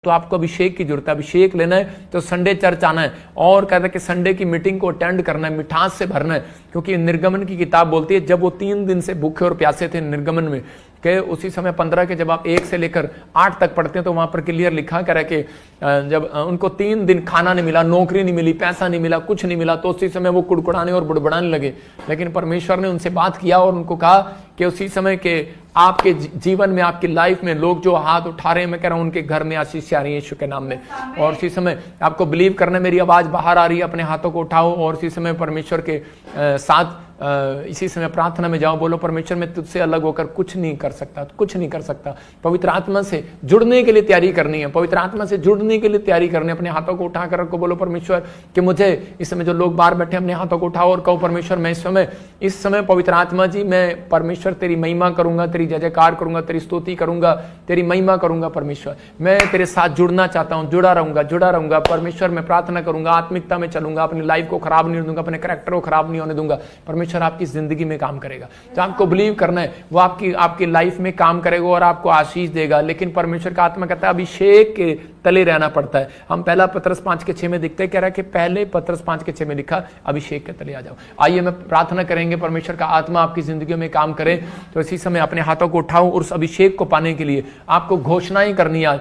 तो आपको अभिषेक की जरूरत है। अभिषेक लेना है तो संडे चर्च आना है, और कहता है कि संडे की मीटिंग को अटेंड करना है, मिठास से भरना है। क्योंकि निर्गमन की किताब बोलती है जब वो 3 दिन से भूखे और प्यासे थे निर्गमन में, कि उसी समय 15 के जब आप 1 से लेकर 8 तक पढ़ते हैं तो वहां पर क्लियर लिखा कर है कि जब उनको 3 दिन खाना नहीं मिला, नौकरी नहीं मिली, पैसा नहीं मिला, कुछ नहीं मिला, तो उसी समय वो कुड़कुड़ाने और बुड़बुड़ाने लगे। लेकिन परमेश्वर ने उनसे बात किया और उनको कहा कि उसी समय के आपके जीवन में, आपकी लाइफ में लोग जो हाथ उठा रहे हैं, मैं कह रहा हूं उनके घर में आशीष आ रही है यीशु के नाम में। और उसी समय आपको बिलीव करना, मेरी आवाज बाहर आ रही है, अपने हाथों को उठाओ और उसी समय परमेश्वर के साथ इसी समय प्रार्थना में जाओ। बोलो परमेश्वर मैं तुझसे अलग होकर कुछ नहीं कर सकता, कुछ नहीं कर सकता। पवित्र आत्मा से जुड़ने के लिए तैयारी करनी है, पवित्र आत्मा से जुड़ने के लिए तैयारी करनी है। अपने हाथों को उठाकर रखो, बोलो परमेश्वर कि मुझे इस समय, जो लोग बाहर बैठे अपने हाथों को उठाओ और कहो परमेश्वर मैं इस समय पवित्र आत्मा जी, मैं परमेश्वर तेरी महिमा करूंगा, तेरी जय जयकार करूंगा, तेरी स्तुति करूंगा, तेरी महिमा करूंगा। परमेश्वर मैं तेरे साथ जुड़ना चाहता हूं, जुड़ा रहूंगा। परमेश्वर मैं प्रार्थना करूंगा, आत्मिकता में चलूंगा, अपनी लाइफ को खराब नहीं दूंगा, अपने कैरेक्टर को खराब नहीं होने दूंगा। परमेश्वर आपकी जिंदगी में काम करेगा, तो आपको बिलीव करना है, वो आपकी लाइफ में काम करेगा और आपको आशीष देगा। लेकिन परमेश्वर का आत्मा कहता है अभिषेक के तले रहना पड़ता है। हम पहला पत्रस 5:6 में दिखते हैं, कह रहा है कि पहले पत्रस 5:6 में लिखा अभिषेक के तले आ जाओ। आइए मैं प्रार्थना करेंगे परमेश्वर का आत्मा आपकी जिंदगी में काम करे। तो इसी समय अपने हाथों को उठाओ और उस अभिषेक को पाने के लिए आपको घोषणाएं करनी है।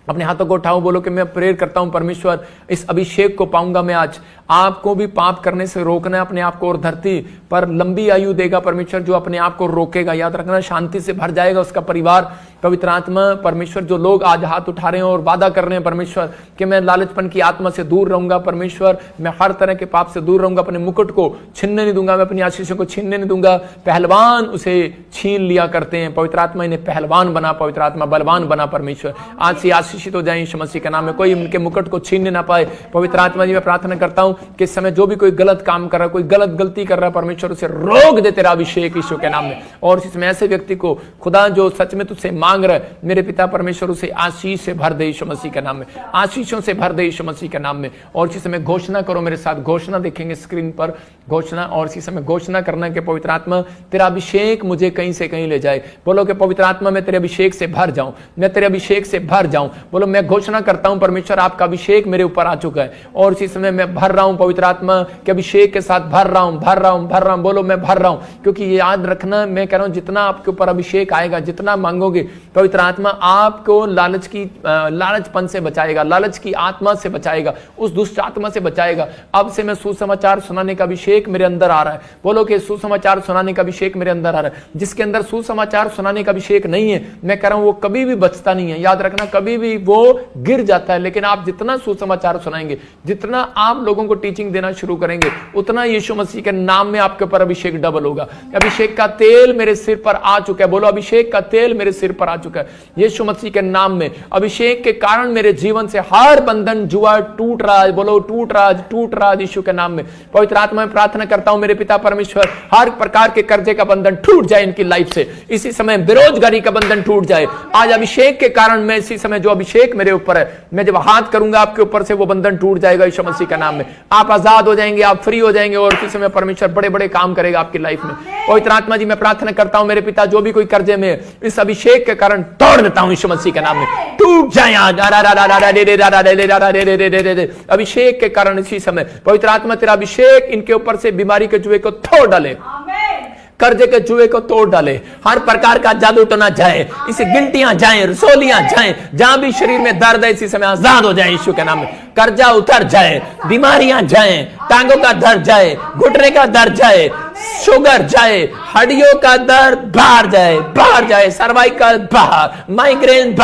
अपने हाथों को उठाओ, बोलो कि मैं प्रेयर करता हूं परमेश्वर इस अभिषेक को पाऊंगा मैं आज। आपको भी पाप करने से रोकना है अपने आप को, और धरती पर लंबी आयु देगा परमेश्वर जो अपने आप को रोकेगा। याद रखना, शांति से भर जाएगा उसका परिवार। पवित्र आत्मा परमेश्वर, जो लोग आज हाथ उठा रहे हैं और वादा कर रहे हैं परमेश्वर कि मैं लालचपन की आत्मा से दूर रहूंगा, परमेश्वर मैं हर तरह के पाप से दूर रहूंगा, अपने मुकुट को छीनने नहीं दूंगा, मैं अपनी आशीषों को छीनने नहीं दूंगा। पहलवान उसे छीन लिया करते हैं, पवित्र आत्मा इन्हें पहलवान बना, पवित्र आत्मा बलवान बना। परमेश्वर आज से आशीषित हो जाए यीशु मसीह के नाम में, कोई उनके मुकुट को छीनने ना पाए। पवित्र आत्मा जी मैं प्रार्थना करता हूं कि इस समय जो भी कोई गलत काम कर रहा है, कोई गलत गलती कर रहा है, परमेश्वर उसे रोक दे तेरा अभिषेक यीशु के नाम में। और इसमें ऐसे व्यक्ति को खुदा जो सच में तुझसे मांग रहा है, मेरे पिता परमेश्वर उसे आशीष से भर दे यीशु मसीह के नाम में, आशीषों से भर दे यीशु मसीह के नाम में। और इसी समय घोषणा करो मेरे साथ, घोषणा देखेंगे स्क्रीन पर, घोषणा। और इसी समय घोषणा करना कि पवित्र आत्मा तेरा अभिषेक मुझे कहीं से कहीं ले जाए। बोलो कि पवित्र आत्मा मैं तेरे अभिषेक से भर जाऊं, मैं तेरे अभिषेक से भर जाऊं। बोलो मैं घोषणा करता हूं परमेश्वर आपका अभिषेक मेरे ऊपर आ चुका है और इसी समय मैं भर रहा हूं, पवित्र आत्मा के अभिषेक के साथ भर रहा हूं। बोलो मैं भर रहा हूं, क्योंकि ये याद रखना, मैं कह रहा हूं जितना आपके ऊपर अभिषेक आएगा, जितना मांगोगे, पवित्र आत्मा आपको लालचपन से बचाएगा, लालच की आत्मा से बचाएगा, उस दुष्ट आत्मा से बचाएगा। अब से मैं सुसमाचार सुनाने का अभिषेक मेरे अंदर आ रहा है। बोलो कि सुसमाचार सुनाने का अभिषेक मेरे अंदर आ रहा है। जिसके अंदर सुसमाचार सुनाने का अभिषेक नहीं है, मैं कह रहा हूं वो कभी भी बचता नहीं है। याद रखना, कभी भी वो गिर जाता है। लेकिन आप जितना सुसमाचार सुनाएंगे, जितना आप लोगों को टीचिंग देना शुरू करेंगे, उतना यीशु मसीह के नाम में आपके ऊपर अभिषेक डबल होगा। अभिषेक का तेल मेरे सिर पर आ चुका है। बोलो अभिषेक का तेल मेरे सिर पर आ चुका है यीशु मसीह के नाम में। अभिषेक के कारण मेरे जीवन से हर बंधन जुआ टूट रहा है। बोलो टूट रहा है यीशु के नाम में। पवित्र आत्मा में प्रार्थना करता हूं मेरे पिता परमेश्वर, हर प्रकार के कर्जे का बंधन टूट जाए इनकी लाइफ से। इसी समय बेरोजगारी का बंधन टूट जाए आज अभिषेक के कारण। मैं इसी समय जो अभिषेक मेरे ऊपर है, मैं जब हाथ करूंगा आपके ऊपर से वो बंधन टूट जाएगा यीशु मसीह के नाम में। आप आजाद हो जाएंगे, आप फ्री हो जाएंगे और इसी समय परमेश्वर बड़े बड़े काम करेगा आपकी लाइफ में। पवित्र आत्मा जी मैं प्रार्थना करता हूं मेरे पिता, जो भी कोई कर्जे में इस अभिषेक के कारण तोड़ देता हूं यीशु मसीह के नाम में। टूट जाए आज अभिषेक के कारण। इसी समय पवित्र आत्मा तेरा अभिषेक इनके ऊपर से बीमारी के जुए को तोड़ डाले, कर्जे के जुए को तोड़ डाले, हर प्रकार का जादू टोना जाए, इसे गिल्टियां जाए, रसोलियां जाए, जहां भी शरीर में दर्द है इसी समय आजाद हो जाए यीशु के नाम में। कर्जा उतर जाए, बीमारियां जाए, टांगों का दर्द जाए, घुटने का दर्द जाए, शुगर जाए, हड्डियों का दर्द बाहर जाए, सर्वाइकल बाहर, माइग्रेन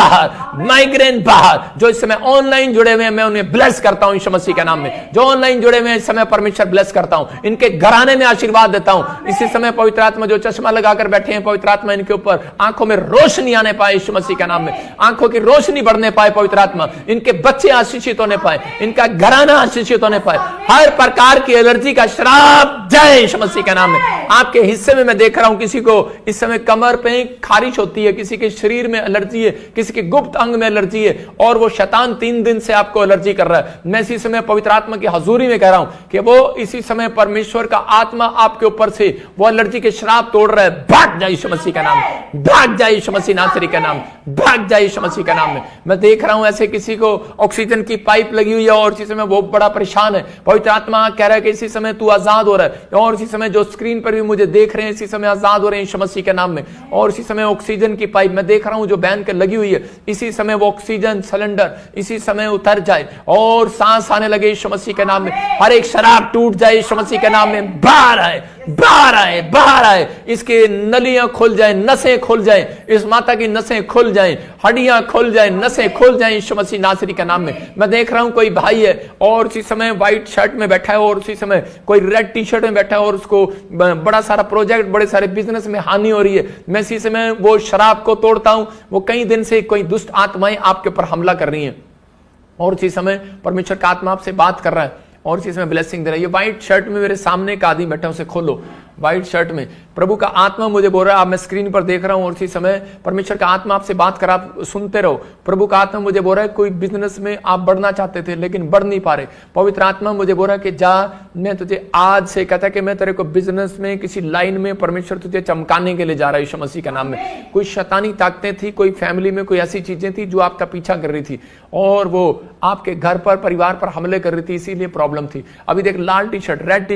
बाहर। जो इस समय ऑनलाइन जुड़े हुए हैं मैं उन्हें ब्लेस करता हूं यीशु मसीह के नाम में। जो ऑनलाइन जुड़े हुए हैं इस समय परमेश्वर ब्लेस करता हूं, इनके घराने में आशीर्वाद देता हूं। इसी समय पवित्र आत्मा जो चश्मा लगाकर बैठे हैं, पवित्र आत्मा इनके ऊपर आंखों में रोशनी आने पाए यीशु मसीह के नाम में, आंखों की रोशनी बढ़ने पाए पवित्र आत्मा, इनके बच्चे आशीषित होने पाए, इनका घराना आशीषित होने पाए, हर प्रकार की एलर्जी का श्राप जाए यीशु मसीह के नाम में। आपके हिस्से में मैं देख रहा हूं किसी को इस समय कमर पे खारिश होती है, किसी के शरीर में एलर्जी है, किसी के गुप्त अंग में एलर्जी है और वो शैतान 3 दिन से आपको एलर्जी कर रहा है। मैं इसी समय पवित्र आत्मा की हजूरी में कह रहा हूं कि वो इसी समय परमेश्वर का आत्मा आपके ऊपर से वो एलर्जी के श्राप तोड़ रहा है। भाग जाए यीशु मसीह का नाम, भाग जाए यीशु मसीह नासरी का नाम, भाग जाए यीशु मसीह का नाम में। मैं देख रहा हूं ऐसे किसी को ऑक्सीजन की पाइप लगी हुई है और इसी समय वो बड़ा परेशान है। पवित्र आत्मा कह रहा है कि इसी समय तू आजाद हो रहा है और इसी समय जो स्क्रीन पर भी मुझे देख रहे हैं इसी समय आजाद हो रहे हैं यीशु मसीह के नाम में। और इसी समय ऑक्सीजन की पाइप मैं देख रहा हूं जो बहन के लगी हुई है, इसी समय वो ऑक्सीजन सिलेंडर इसी समय उतर जाए और सांस आने लगे यीशु मसीह के नाम में। हर एक शराब टूट जाए यीशु मसीह के नाम में। बाहर आए, बाहर आए, बाहर आए। इसके नलियां खुल जाए, नसें खुल जाए, इस माता की नसें खुल जाए, हड्डियां खुल जाए, नसें खुल जाए यीशु मसीह नासरी के नाम में। मैं देख रहा हूं कोई भाई है और उसी समय व्हाइट शर्ट में बैठा है और उसी समय कोई रेड टी शर्ट में बैठा है और उसको बड़ा सारा प्रोजेक्ट, बड़े सारे बिजनेस में हानि हो रही है। मैं इसी समय वो शराब को तोड़ता हूं। वो कई दिन से कोई दुष्ट आत्माएं आपके ऊपर हमला कर रही हैं और इसी समय परमेश्वर का आत्मा आपसे बात कर रहा है और इसी समय ब्लेसिंग दे रहा है। ये व्हाइट शर्ट में मेरे सामने एक आदमी बैठा है, उसे खोलो। व्हाइट शर्ट में प्रभु का आत्मा मुझे बोल रहा है, आप मैं स्क्रीन पर देख रहा हूं और इसी समय परमेश्वर का आत्मा आपसे बात कर, आप सुनते रहो। प्रभु का आत्मा मुझे बोल रहा है कोई बिजनेस में आप बढ़ना चाहते थे लेकिन बढ़ नहीं पा रहे। पवित्र आत्मा मुझे बोल रहा है कि जा, मैं तुझे आज से कहता है कि मैं तेरे को बिजनेस में किसी लाइन में परमेश्वर तुझे चमकाने के लिए जा रहा है यीशु मसीह का नाम में। कोई शैतानी ताकतें थी, कोई फैमिली में कोई ऐसी चीजें थी जो आपका पीछा कर रही थी और वो आपके घर पर, परिवार पर हमले कर रही थी, इसीलिए प्रॉब्लम थी। अभी देख लाल T shirt, red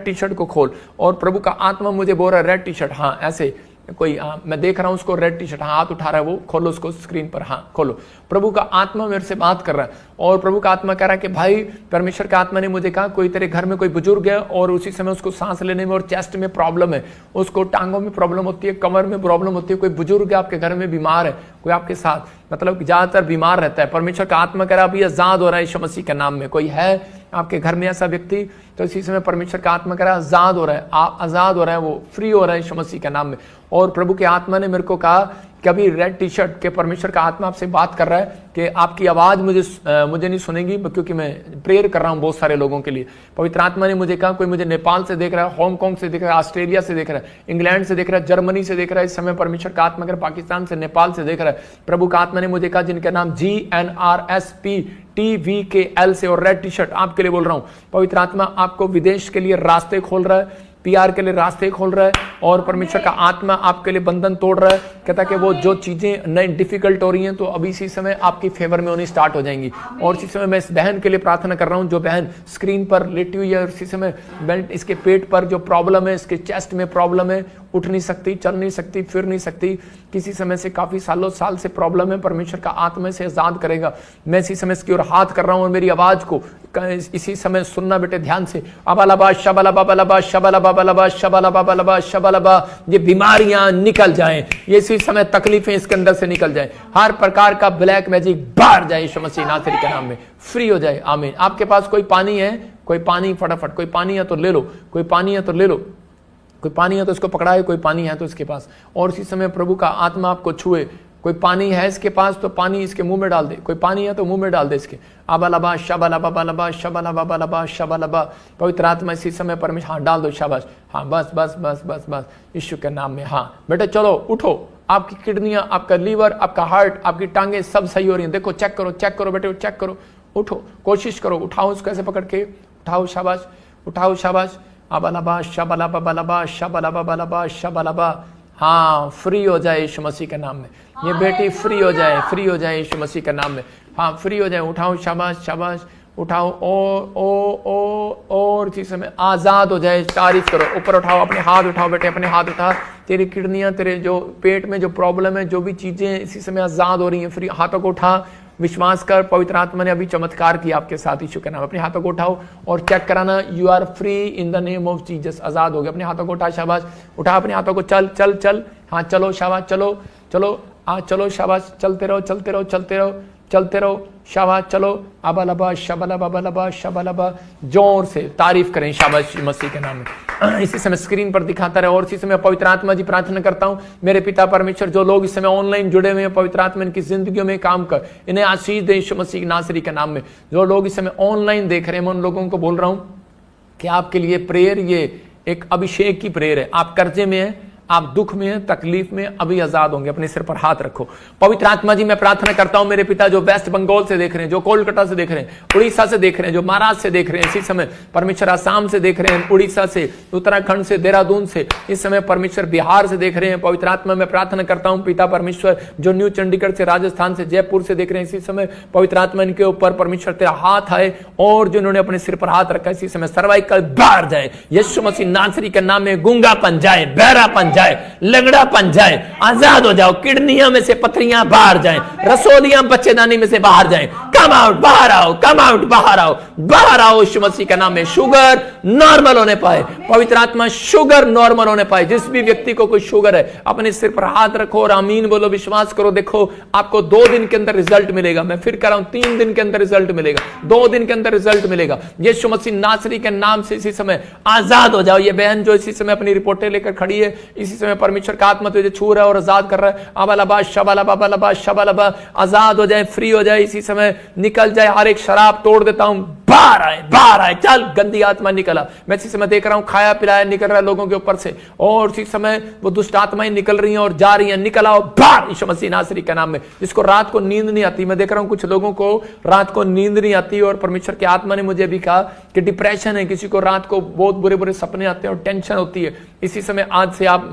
T shirt को खोल और प्रभु का आत्मा मुझे बोल रहा है रेड टी शर्ट, हाँ ऐसे कोई मैं देख रहा हूं उसको रेड टी शर्ट, हाँ हाथ उठा रहा है वो, खोलो उसको स्क्रीन पर, हाँ खोलो। प्रभु का आत्मा मेरे से बात कर रहा है और प्रभु का आत्मा कह रहा है कि भाई परमेश्वर का आत्मा ने मुझे कहा कोई तेरे घर में कोई बुजुर्ग है और उसी समय उसको सांस लेने में और चेस्ट में प्रॉब्लम है, उसको टांगों में प्रॉब्लम होती है, कमर में प्रॉब्लम होती है। कोई बुजुर्ग है आपके घर में बीमार है, कोई आपके साथ मतलब ज्यादातर बीमार रहता है। परमेश्वर का आत्मा कह रहा है अभी आजाद हो रहा है यीशु मसीह के नाम में। कोई है आपके घर में ऐसा व्यक्ति, तो इसी समय परमेश्वर का आत्मा कह रहा है आजाद हो रहा है, आजाद हो रहा है, वो फ्री हो रहा है यीशु मसीह के नाम में। और प्रभु के आत्मा ने मेरे को कहा कि अभी रेड टी शर्ट के परमेश्वर का आत्मा आपसे बात कर रहा है कि आपकी आवाज मुझे नहीं सुनेगी क्योंकि मैं प्रेयर कर रहा हूं बहुत सारे लोगों के लिए। पवित्र आत्मा ने मुझे कहा कोई मुझे नेपाल से देख रहा है, हांगकांग से देख रहा है, ऑस्ट्रेलिया से देख रहा है, इंग्लैंड से देख रहा है, जर्मनी से देख रहा है। इस समय परमेश्वर का आत्मा अगर पाकिस्तान से, नेपाल से देख रहा है। प्रभु का आत्मा ने मुझे कहा जिनका नाम GNRSPTVKL से और रेड टी शर्ट आपके लिए बोल रहा हूं। पवित्र आत्मा आपको विदेश के लिए रास्ते खोल रहा है, PR के लिए रास्ते खोल रहा है और परमेश्वर का आत्मा आपके लिए बंधन तोड़ रहा है। कहता है कि वो जो चीजें नई डिफिकल्ट हो रही हैं तो अभी इसी समय आपकी फेवर में होनी स्टार्ट हो जाएंगी। और इसी समय मैं इस बहन के लिए प्रार्थना कर रहा हूं जो बहन स्क्रीन पर लेटी हुई है और इसी समय बेल्ट, इसके पेट पर जो प्रॉब्लम है, इसके चेस्ट में प्रॉब्लम है, उठ नहीं सकती, चल नहीं सकती, फिर नहीं सकती, किसी समय से काफी साल से प्रॉब्लम है। परमेश्वर का आत्मा से आजाद करेगा। मैं इसी समय इसकी ओर हाथ कर रहा हूं और मेरी आवाज को इसी समय सुनना बेटे ध्यान से। अबालबा शबलबा बलबा शबलबा बलबा शबलबा बलबा शबलबा, ये बीमारियां निकल जाएं, ये इसी समय तकलीफें इसके अंदर से निकल जाएं, हर प्रकार का ब्लैक मैजिक बाहर जाए यीशु मसीह नासरी के नाम में, फ्री हो जाए। आमीन। आपके पास कोई पानी है, कोई पानी फटाफट, कोई पानी है तो ले लो, कोई पानी है तो ले लो, कोई पानी है तो इसको पकड़ाए, कोई पानी है तो इसके पास। और इसी समय प्रभु का आत्मा आपको छुए। कोई पानी है इसके पास तो पानी इसके मुंह में डाल दे, कोई पानी है तो मुंह में डाल दे इसके। अबालबा शबलबा बलबा शबलबा बलबा शबलबा, पवित्र आत्मा इसी समय परमेश्वर, हाँ डाल दो, शाबाश, हाँ बस बस बस बस बस यीशु के नाम में। हाँ बेटे चलो उठो, आपकी किडनियां, आपका लीवर, आपका हार्ट, आपकी टांगे सब सही हो रही हैं। देखो चेक करो बेटे, चेक करो, उठो, कोशिश करो, उठाओ उसको ऐसे पकड़ के, उठाओ, शाबाश, उठाओ, शाबाश। अबालबा शबलबा बलबा शबलबा बलबा शबलबा, हाँ फ्री हो जाए यीशु मसीह के नाम में। ये बेटी फ्री हो जाए, फ्री हो जाए यीशु मसीह के नाम में, हाँ फ्री हो जाए। उठाओ, शाबाश शाबाश, उठाओ, और इसी समय आजाद हो जाए। तारीफ करो, ऊपर उठाओ, अपने हाथ उठाओ बेटे, अपने हाथ उठा। तेरी किडनियां, तेरे जो पेट में जो प्रॉब्लम है, जो भी चीजें इसी समय आजाद हो रही हैं, फ्री। हाथों को उठा, विश्वास कर, पवित्र आत्मा ने अभी चमत्कार किया आपके साथ यीशु के नाम। अपने हाथों को उठाओ और चेक कराना, you are free in the name of Jesus. आजाद हो गए। अपने हाथों को उठा, शाबाश, उठा अपने हाथों को, चल चल चल, हाँ चलो, शाबाश, चलो चलो, हाँ चलो, शाबाश, चलते रहो, चलते रहो, चलते रहो, चलते रहो, शाबाश, चलो। अबलबा शबलबा बलबा शबलबा, जोर से तारीफ करें शाबाश मसीह के नाम में। इसी समय स्क्रीन पर दिखाता रहे। और इसी समय पवित्र आत्मा जी प्रार्थना करता हूं, मेरे पिता परमेश्वर, जो लोग इस समय ऑनलाइन जुड़े हुए हैं, पवित्र आत्मा इनकी जिंदगियों में काम कर, इन्हें आशीष दे यीशु मसीह नासरी के नाम में। जो लोग इस समय ऑनलाइन देख रहे हैं, मैं उन लोगों को बोल रहा हूं कि आपके लिए प्रेयर, ये एक अभिषेक की प्रेयर है। आप कर्जे में हैं, आप दुख में, तकलीफ में अभी आजाद होंगे। अपने सिर पर हाथ रखो। पवित्र आत्मा जी मैं प्रार्थना करता हूं मेरे पिता जो वेस्ट बंगाल से देख रहे हैं, जो कोलकाता से देख रहे हैं, उड़ीसा से देख रहे हैं, जो महाराष्ट्र से देख रहे हैं, इसी समय परमेश्वर आसाम से देख रहे हैं, उड़ीसा से, उत्तराखंड से, देहरादून से, इस समय परमेश्वर बिहार से देख रहे हैं। पवित्र आत्मा मैं प्रार्थना करता हूं पिता परमेश्वर जो न्यू चंडीगढ़ से, राजस्थान से, जयपुर से देख रहे हैं, इसी समय पवित्र आत्मा इनके ऊपर परमेश्वर तेरा हाथ आए और जो इन्होंने अपने सिर पर हाथ रखा इसी समय सर्वाइकल बाहर जाए। यीशु मसीह नासरी के नाम में गूंगापन जाए, बहरापन जाए, लंगड़ापन जाए, आजाद हो जाओ। किडनियों में से पथरियां बाहर जाएं, रसोलियां बच्चेदानी में से बाहर जाएं। कम आउट, बाहर आओ, कम आउट, बाहर आओ, बाहर आओ। यीशु मसीह के नाम में शुगर नॉर्मल होने पाए, पवित्र आत्मा शुगर नॉर्मल होने पाए। जिस भी व्यक्ति को कोई शुगर है अपने सिर पर हाथ रखो और आमीन बोलो, विश्वास करो। देखो आपको 2 दिन के अंदर रिजल्ट मिलेगा। मैं फिर कह रहा हूं 3 दिन के अंदर रिजल्ट मिलेगा, 2 दिन के अंदर रिजल्ट मिलेगा। यीशु मसीह नासरी के नाम से इसी समय आजाद हो जाओ। ये बहन जो इसी समय अपनी रिपोर्टें लेकर खड़ी है, इसी समय परमेश्वर का आत्मा तुझे छू रहा है और आजाद कर रहा है। अबलबा शबलबा बलबा शबलबा, आजाद हो जाए, फ्री हो जाए, इसी समय निकल जाए। हर एक शराब तोड़ देता हूं, बाहर आए, बाहर आए। चल गंदी आत्मा निकला। मैं इसी समय देख रहा हूं खाया पिलाया निकल रहा है लोगों के ऊपर से और इसी समय वो दुष्ट आत्माएं निकल रही हैं और जा रही हैं। निकल आओ बाहर यीशु मसीह नासरी के नाम में। जिसको रात को नींद नहीं आती, मैं देख रहा हूं कुछ लोगों को रात को नींद नहीं आती और परमेश्वर की आत्मा ने मुझे भी कहा कि डिप्रेशन है, किसी को रात को बहुत बुरे बुरे सपने आते हैं और टेंशन होती है। इसी समय आज से आप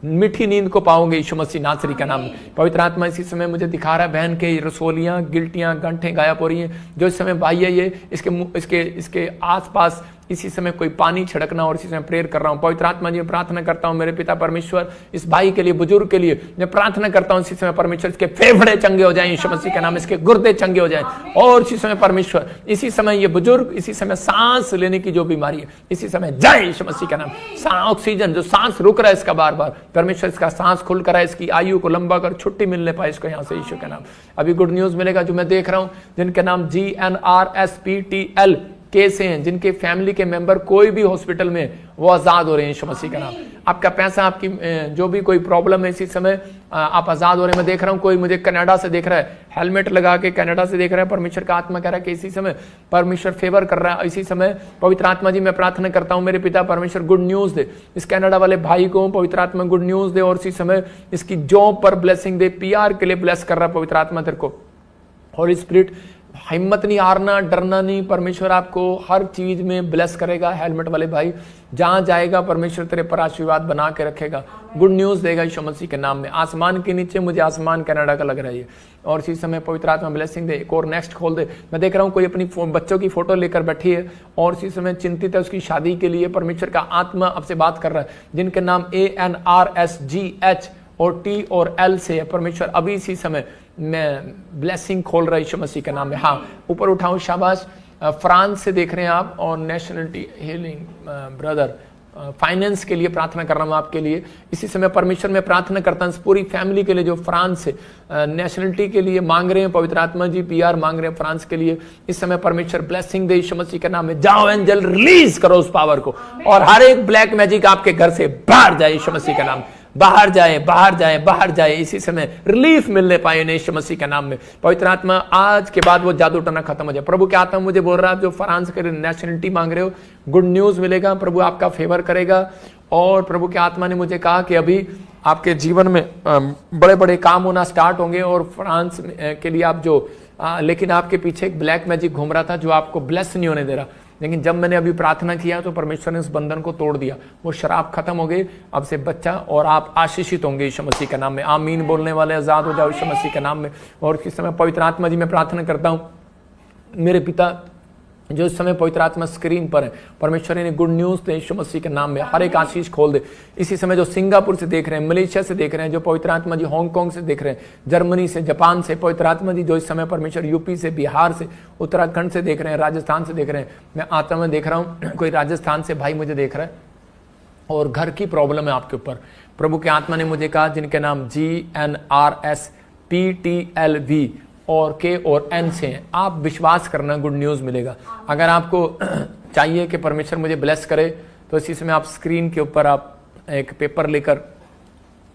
मीठी नींद को पाओगे यीशु मसीह नासरी का नाम। पवित्र आत्मा इसी समय मुझे दिखा रहा है बहन के रसोलियां, गिल्टियां, गंठें गायब हो रही हैं। जो इस समय भाई है ये इसके आसपास इसी समय कोई पानी छिड़कना और इसी समय प्रेयर कर रहा हूं। पवित्र आत्मा जी मैं प्रार्थना करता हूं मेरे पिता परमेश्वर इस भाई के लिए, बुजुर्ग के लिए मैं प्रार्थना करता हूं इसी समय परमेश्वर इसके फेफड़े चंगे हो जाएं यीशु मसीह के नाम, इसके गुर्दे चंगे हो जाएं और इसी समय परमेश्वर इसी समय ये बुजुर्ग इसी समय सांस लेने की जो बीमारी है इसी समय जाए यीशु मसीह का नाम। ऑक्सीजन जो सांस रुक रहा है इसका बार बार, परमेश्वर इसका सांस खुल कर इसकी आयु को लंबा कर छुट्टी मिलने पाए इसको यहाँ से यीशु के नाम। अभी गुड न्यूज मिलेगा जो मैं देख रहा हूं जिनके नाम GNRSPTL केस हैं, जिनके फैमिली के मेंबर कोई भी हॉस्पिटल में वो आजाद हो रहे हैं यीशु मसीह का नाम। आपका पैसा, आपकी जो भी कोई प्रॉब्लम है इसी समय आप आजाद हो रहे हैं। मैं देख रहा हूं कोई मुझे कनाडा से देख रहा है, हेलमेट लगा के कनाडा से देख रहा है। परमेश्वर का आत्मा कह रहा है कि इसी समय परमेश्वर फेवर कर रहा है। इसी समय पवित्र आत्मा जी मैं प्रार्थना करता हूं मेरे पिता परमेश्वर गुड न्यूज दे इस कनाडा वाले भाई को, पवित्र आत्मा गुड न्यूज दे और इसी समय इसकी जॉब पर ब्लेसिंग दे। PR के लिए ब्लेस कर रहा है पवित्र आत्मा तेरे को। हॉली स्पिरिट हिम्मत नहीं हारना, डरना नहीं, परमेश्वर आपको हर चीज में ब्लेस करेगा। हेलमेट वाले भाई जहां जाएगा परमेश्वर तेरे पर आशीर्वाद बना के रखेगा, गुड न्यूज देगा यीशु मसीह के नाम में। आसमान के नीचे मुझे आसमान कनाडा का लग रहा है और इसी समय पवित्र आत्मा ब्लेसिंग दे। एक और नेक्स्ट खोल दे। मैं देख रहा हूं कोई अपनी बच्चों की फोटो लेकर बैठी है और इसी समय चिंतित है उसकी शादी के लिए। परमेश्वर का आत्मा आपसे बात कर रहा है जिनके नाम ANRSGH और T और L से है। परमेश्वर अभी इसी समय मैं ब्लेसिंग खोल रहा यीशु मसीह के नाम में। हाँ ऊपर उठाऊं, शाबाश। फ्रांस से देख रहे हैं आप और नेशनलिटी हीलिंग ब्रदर, फाइनेंस के लिए प्रार्थना कर रहा हूं आपके लिए। इसी समय परमेश्वर में प्रार्थना करता हूं पूरी फैमिली के लिए जो फ्रांस से नेशनलिटी के लिए मांग रहे हैं। पवित्र आत्मा जी PR मांग रहे हैं फ्रांस के लिए। इस समय परमेश्वर ब्लेसिंग दे यीशु मसीह के नाम में। जाओ एंजल रिलीज करो उस पावर को और हर एक ब्लैक मैजिक आपके घर से बाहर जाए यीशु मसीह के नाम। बाहर जाए, बाहर जाए, बाहर जाए। इसी समय रिलीफ मिलने पाए यीशु मसीह के नाम में। पवित्र आत्मा आज के बाद वो जादू टना खत्म हो जाए। प्रभु के आत्मा मुझे बोल रहा है जो फ्रांस के नेशनलिटी मांग रहे हो गुड न्यूज मिलेगा, प्रभु आपका फेवर करेगा। और प्रभु के आत्मा ने मुझे कहा कि अभी आपके जीवन में बड़े बड़े काम होना स्टार्ट होंगे और फ्रांस के लिए आप जो लेकिन आपके पीछे एक ब्लैक मैजिक घूम रहा था जो आपको ब्लेस नहीं होने दे रहा। लेकिन जब मैंने अभी प्रार्थना किया तो परमेश्वर ने उस बंधन को तोड़ दिया। वो शराब खत्म हो गई, अब से बच्चा और आप आशीषित होंगे यीशु मसीह के नाम में। आमीन बोलने वाले आजाद हो जाओ यीशु मसीह के नाम में। और किस समय पवित्र आत्मा जी मैं प्रार्थना करता हूं मेरे पिता जो इस समय पवित्र आत्मा स्क्रीन पर है, परमेश्वर ने गुड न्यूज दे यीशु मसीह के नाम में। हर एक आशीष खोल दे। इसी समय जो सिंगापुर से देख रहे हैं, मलेशिया से देख रहे हैं, जो पवित्र आत्मा जी हांगकांग से देख रहे हैं, जर्मनी से, जापान से, पवित्र आत्मा जी जो इस समय परमेश्वर UP से, बिहार से, उत्तराखंड से देख रहे हैं, राजस्थान से देख रहे हैं। मैं आत्मा में देख रहा हूँ कोई राजस्थान से भाई मुझे देख रहा है और घर की प्रॉब्लम है आपके ऊपर। प्रभु के आत्मा ने मुझे कहा जिनके नाम GNRSPTLV और K और N से हैं, आप विश्वास करना गुड न्यूज मिलेगा। अगर आपको चाहिए कि परमेश्वर मुझे ब्लेस करे तो इसी समय आप स्क्रीन के ऊपर आप एक पेपर लेकर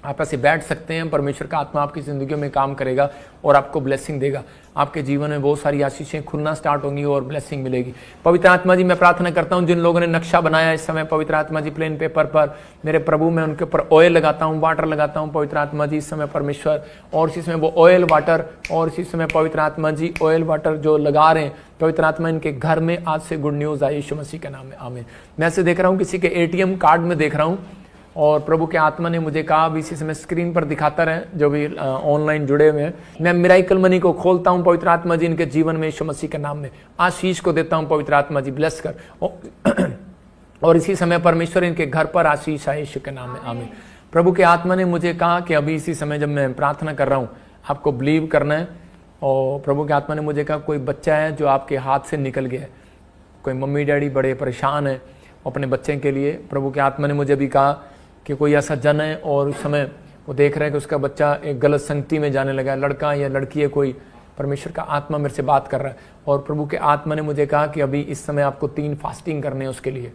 आप ऐसे बैठ सकते हैं, परमेश्वर का आत्मा आपकी ज़िंदगी में काम करेगा और आपको ब्लेसिंग देगा। आपके जीवन में बहुत सारी आशीषें खुलना स्टार्ट होंगी और ब्लेसिंग मिलेगी। पवित्र आत्मा जी, मैं प्रार्थना करता हूं जिन लोगों ने नक्शा बनाया इस समय, पवित्र आत्मा जी प्लेन पेपर पर, मेरे प्रभु मैं उनके ऊपर ऑयल लगाता हूं, वाटर लगाता हूं पवित्र आत्मा जी इस समय परमेश्वर, और इसी समय वो ऑयल वाटर, और इसी समय पवित्र आत्मा जी ऑयल वाटर जो लगा रहे हैं पवित्र आत्मा, इनके घर में आज से गुड न्यूज़ आए यीशु मसीह के नाम में, आमीन। मैं ऐसे देख रहा हूँ किसी के ATM कार्ड में देख रहा हूँ, और प्रभु के आत्मा ने मुझे कहा अभी इसी समय स्क्रीन पर दिखाता रहे जो भी ऑनलाइन जुड़े हुए हैं, मैं मिराइकल मनी को खोलता हूं पवित्र आत्मा जी इनके जीवन में यीशु मसीह के नाम में, आशीष को देता हूं पवित्र आत्मा जी, ब्लेस कर और इसी समय परमेश्वर इनके घर पर आशीष आए यीशु के नाम में, आमीन। प्रभु के आत्मा ने मुझे कहा कि अभी इसी समय जब मैं प्रार्थना कर रहा हूँ आपको बिलीव करना है, और प्रभु के आत्मा ने मुझे कहा कोई बच्चा है जो आपके हाथ से निकल गया है, कोई मम्मी डैडी बड़े परेशान है अपने बच्चे के लिए। प्रभु के आत्मा ने मुझे भी कहा कि कोई ऐसा जन है और उस समय वो देख रहे हैं कि उसका बच्चा एक गलत संगति में जाने लगा है, लड़का या लड़की है कोई, परमेश्वर का आत्मा मेरे से बात कर रहा है, और प्रभु के आत्मा ने मुझे कहा कि अभी इस समय आपको 3 फास्टिंग करने हैं उसके लिए,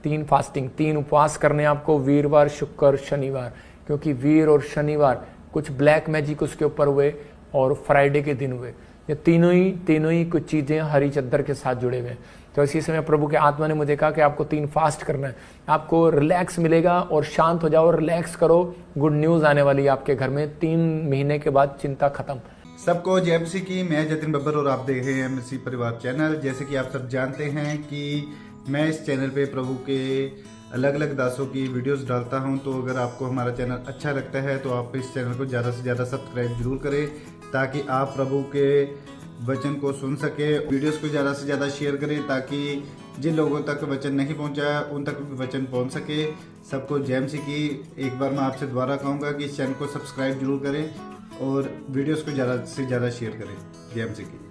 3 फास्टिंग, 3 उपवास करने हैं आपको, वीरवार, शुक्र, शनिवार, क्योंकि वीर और शनिवार कुछ ब्लैक मैजिक उसके ऊपर हुए और फ्राइडे के दिन हुए, ये तीनों ही कुछ चीज़ें हरी चद्दर के साथ जुड़े हुए हैं। तो इसी समय प्रभु के आत्मा ने मुझे कहा कि आपको 3 फास्ट करना है, आपको रिलैक्स मिलेगा और शांत हो जाओ, रिलैक्स करो, गुड न्यूज़ आने वाली है आपके घर में, 3 महीने के बाद चिंता खत्म। सबको जय मसीह की, मैं जतिन बब्बर और आप देख रहे हैं मसीह परिवार चैनल। जैसे कि आप सब जानते हैं कि मैं इस चैनल पे प्रभु के अलग अलग दासों की वीडियोस डालता हूं, तो अगर आपको हमारा चैनल अच्छा लगता है तो आप इस चैनल को ज़्यादा से ज़्यादा सब्सक्राइब जरूर करें, ताकि आप प्रभु के वचन को सुन सके। वीडियोस को ज़्यादा से ज़्यादा शेयर करें ताकि जिन लोगों तक वचन नहीं पहुंचा उन तक भी वचन पहुंच सके। सबको जय मसीह की। एक बार मैं आपसे दोबारा कहूँगा कि इस चैनल को सब्सक्राइब जरूर करें और वीडियोस को ज़्यादा से ज़्यादा शेयर करें। जय मसीह की।